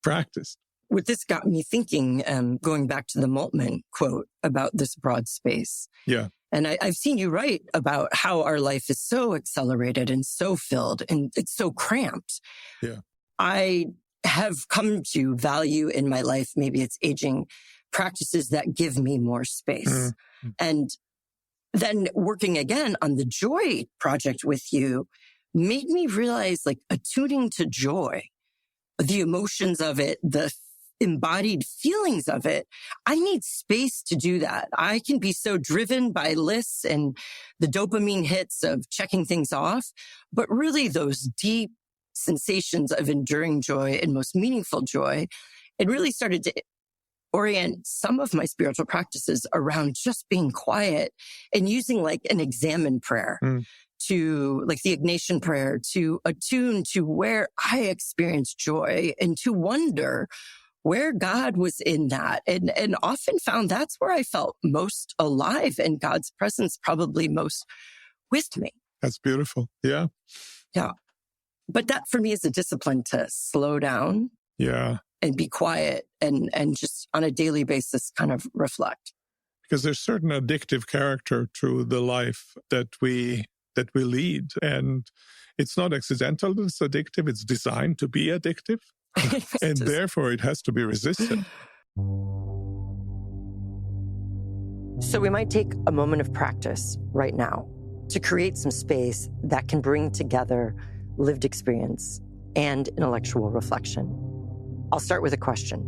practiced. What this got me thinking, going back to the Moltmann quote about this broad space. Yeah. And I've seen you write about how our life is so accelerated and so filled and it's so cramped. Yeah. I have come to value in my life, maybe it's aging, practices that give me more space. Mm-hmm. And then working again on the joy project with you made me realize, like, attuning to joy, the emotions of it, the embodied feelings of it. I need space to do that. I can be so driven by lists and the dopamine hits of checking things off, but really those deep sensations of enduring joy and most meaningful joy, it really started to orient some of my spiritual practices around just being quiet and using like an examine prayer. To like the Ignatian prayer, to attune to where I experience joy and to wonder where God was in that. And often found that's where I felt most alive and God's presence probably most with me. That's beautiful. Yeah. Yeah. But that for me is a discipline to slow down. Yeah. And be quiet and just on a daily basis kind of reflect. Because there's certain addictive character to the life that we lead. And it's not accidental that it's addictive. It's designed to be addictive. And therefore, it has to be resisted. So we might take a moment of practice right now to create some space that can bring together lived experience and intellectual reflection. I'll start with a question.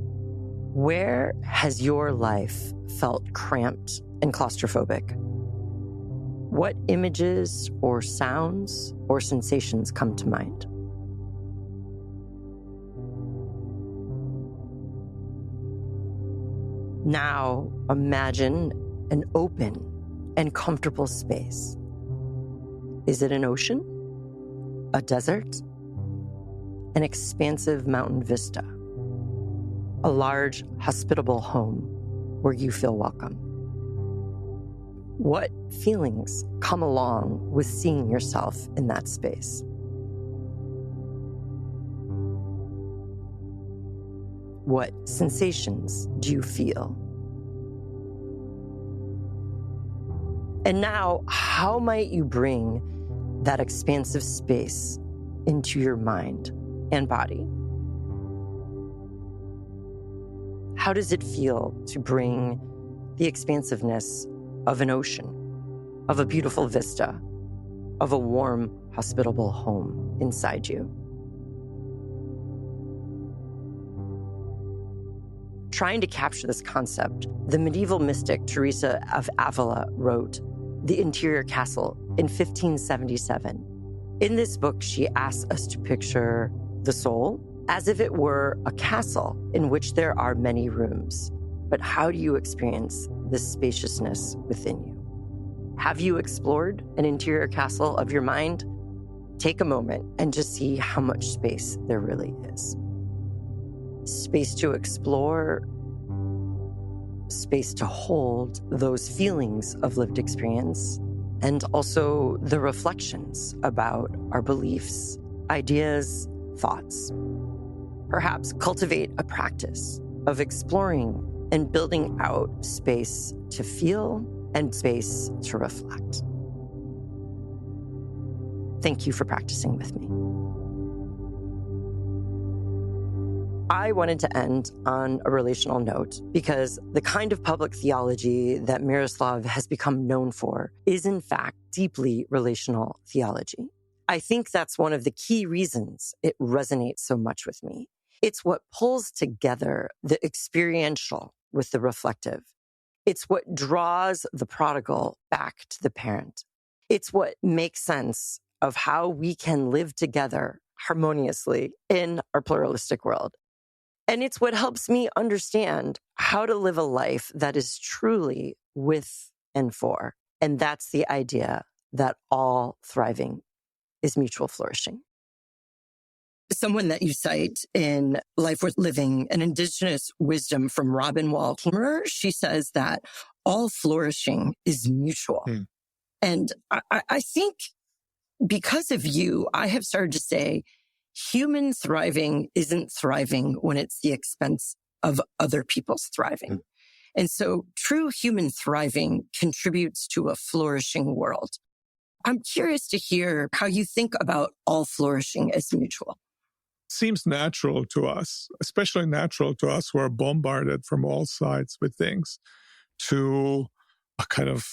Where has your life felt cramped and claustrophobic? What images or sounds or sensations come to mind? Now imagine an open and comfortable space. Is it an ocean? A desert? An expansive mountain vista? A large, hospitable home where you feel welcome? What feelings come along with seeing yourself in that space? What sensations do you feel? And now, how might you bring that expansive space into your mind and body? How does it feel to bring the expansiveness of an ocean, of a beautiful vista, of a warm, hospitable home inside you? Trying to capture this concept, the medieval mystic Teresa of Avila wrote The Interior Castle in 1577. In this book, she asks us to picture the soul as if it were a castle in which there are many rooms. But how do you experience this spaciousness within you? Have you explored an interior castle of your mind? Take a moment and just see how much space there really is. Space to explore, space to hold those feelings of lived experience, and also the reflections about our beliefs, ideas, thoughts. Perhaps cultivate a practice of exploring and building out space to feel and space to reflect. Thank you for practicing with me. I wanted to end on a relational note because the kind of public theology that Miroslav has become known for is in fact deeply relational theology. I think that's one of the key reasons it resonates so much with me. It's what pulls together the experiential with the reflective. It's what draws the prodigal back to the parent. It's what makes sense of how we can live together harmoniously in our pluralistic world. And it's what helps me understand how to live a life that is truly with and for. And that's the idea that all thriving is mutual flourishing. someone that you cite in Life Worth Living, an indigenous wisdom from Robin Wall Kimmerer, she says that all flourishing is mutual. And I think because of you, I have started to say human thriving isn't thriving when it's the expense of other people's thriving. And so true human thriving contributes to a flourishing world. I'm curious to hear how you think about all flourishing as mutual. Seems natural to us, especially natural to us who are bombarded from all sides with things, to kind of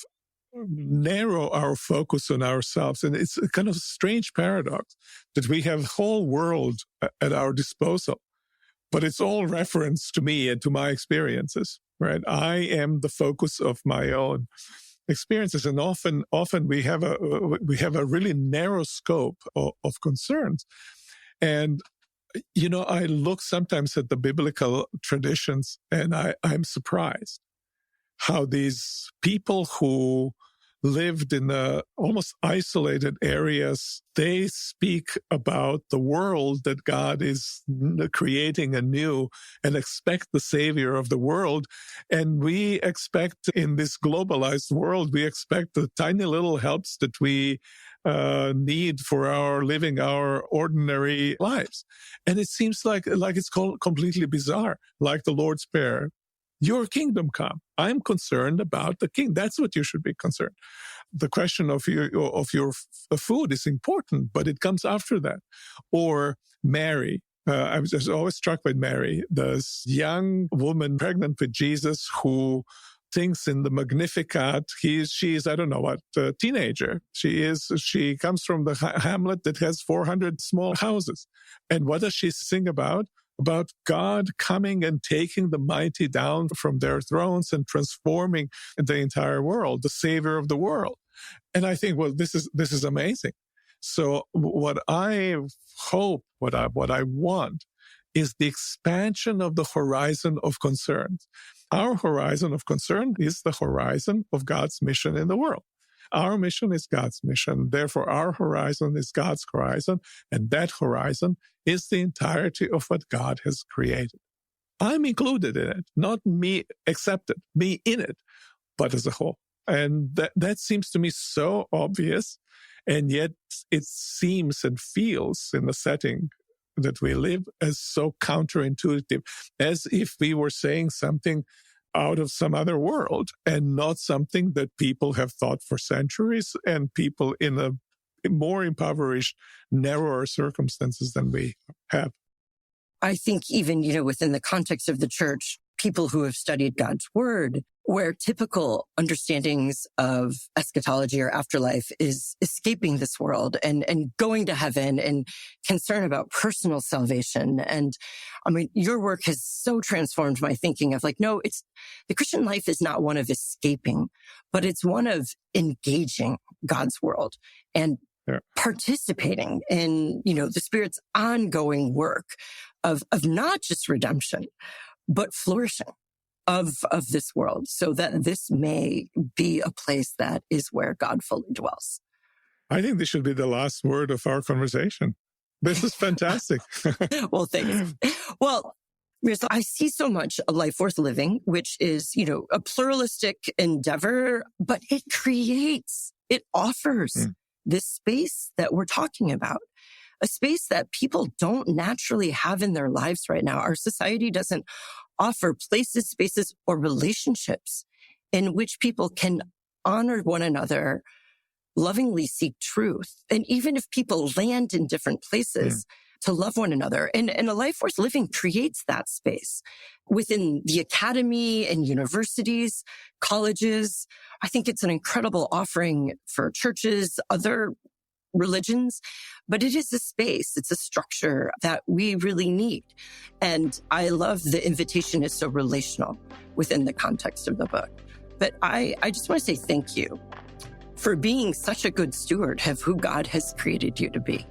narrow our focus on ourselves. And it's a kind of strange paradox that we have the whole world at our disposal, but it's all reference to me and to my experiences, right? I am the focus of my own experiences. And often we have a really narrow scope of concerns. And, I look sometimes at the biblical traditions and I'm surprised how these people who lived in almost isolated areas, they speak about the world that God is creating anew and expect the savior of the world. And we expect in this globalized world, we expect the tiny little helps that we need for living our ordinary lives. And it seems like it's completely bizarre, like the Lord's Prayer. Your kingdom come. I'm concerned about the king. That's what you should be concerned. The question of your food is important, but it comes after that. Or Mary. I was always struck by Mary, this young woman pregnant with Jesus who thinks in the Magnificat, she is, I don't know what, a teenager. She comes from the hamlet that has 400 small houses. And what does she sing about? About God coming and taking the mighty down from their thrones and transforming the entire world, the savior of the world. And I think, well, this is amazing. So what I hope, what I want is the expansion of the horizon of concerns. Our horizon of concern is the horizon of God's mission in the world. Our mission is God's mission. Therefore, our horizon is God's horizon. And that horizon is the entirety of what God has created. I'm included in it, not me accepted, me in it, but as a whole. And that seems to me so obvious. And yet it seems and feels in the setting that we live as so counterintuitive, as if we were saying something out of some other world and not something that people have thought for centuries and people in a more impoverished, narrower circumstances than we have. I think even, within the context of the church, people who have studied God's word, where typical understandings of eschatology or afterlife is escaping this world and going to heaven and concern about personal salvation. And I mean, your work has so transformed my thinking of no, the Christian life is not one of escaping, but it's one of engaging God's world and participating in, the Spirit's ongoing work of not just redemption, but flourishing of this world, so that this may be a place that is where God fully dwells. I think this should be the last word of our conversation. This is fantastic. Well, thanks. Well, Miroslav, I see so much a life worth living, which is, a pluralistic endeavor, but it offers this space that we're talking about, a space that people don't naturally have in their lives right now. Our society doesn't offer places, spaces, or relationships in which people can honor one another, lovingly seek truth. And even if people land in different places, to love one another. And a life worth living creates that space within the academy and universities, colleges. I think it's an incredible offering for churches, other religions, but it is a space, it's a structure that we really need. And I love the invitation is so relational within the context of the book. But I just want to say thank you for being such a good steward of who God has created you to be,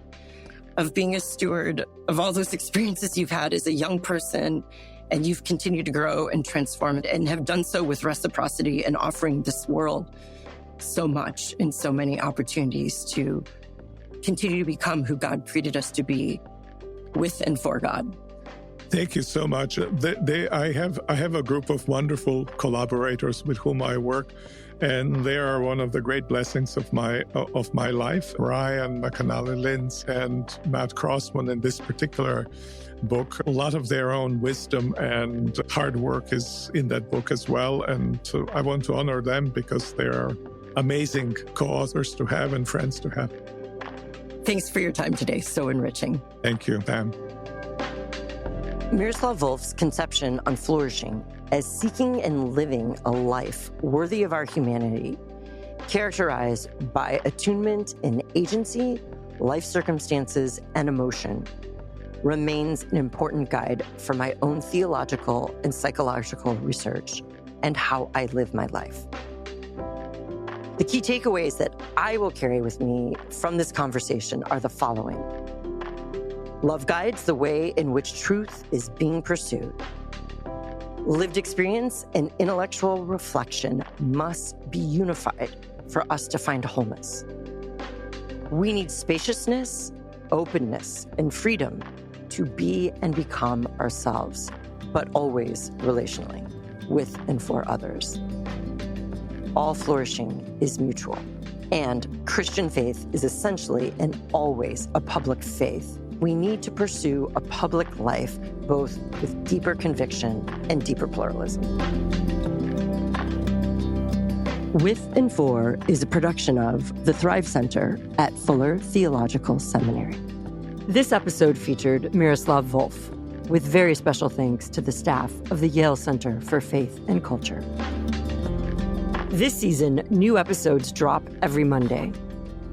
of being a steward of all those experiences you've had as a young person, and you've continued to grow and transform and have done so with reciprocity and offering this world so much and so many opportunities to continue to become who God created us to be with and for God. Thank you so much. I have a group of wonderful collaborators with whom I work, and they are one of the great blessings of my life. Ryan McAnally-Linz and Matt Crossman in this particular book. A lot of their own wisdom and hard work is in that book as well, and I want to honor them because they are amazing co-authors to have and friends to have. Thanks for your time today. So enriching. Thank you, Pam. Miroslav Volf's conception on flourishing as seeking and living a life worthy of our humanity, characterized by attunement in agency, life circumstances, and emotion, remains an important guide for my own theological and psychological research and how I live my life. The key takeaways that I will carry with me from this conversation are the following. Love guides the way in which truth is being pursued. Lived experience and intellectual reflection must be unified for us to find wholeness. We need spaciousness, openness, and freedom to be and become ourselves, but always relationally, with and for others. All flourishing is mutual, and Christian faith is essentially and always a public faith. We need to pursue a public life, both with deeper conviction and deeper pluralism. With and For is a production of the Thrive Center at Fuller Theological Seminary. This episode featured Miroslav Volf, with very special thanks to the staff of the Yale Center for Faith and Culture. This season, new episodes drop every Monday.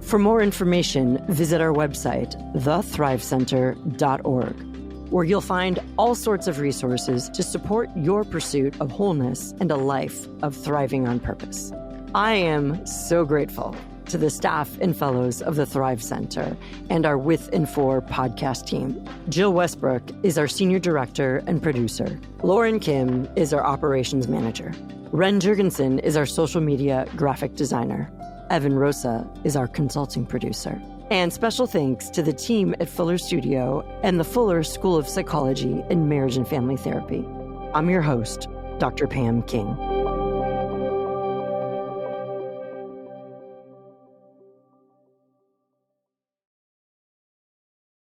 For more information, visit our website, thethrivecenter.org, where you'll find all sorts of resources to support your pursuit of wholeness and a life of thriving on purpose. I am so grateful to the staff and fellows of the Thrive Center and our With and For podcast team. Jill Westbrook is our senior director and producer. Lauren Kim is our operations manager. Ren Jurgensen is our social media graphic designer. Evan Rosa is our consulting producer. And special thanks to the team at Fuller Studio and the Fuller School of Psychology and Marriage and Family Therapy. I'm your host, Dr. Pam King.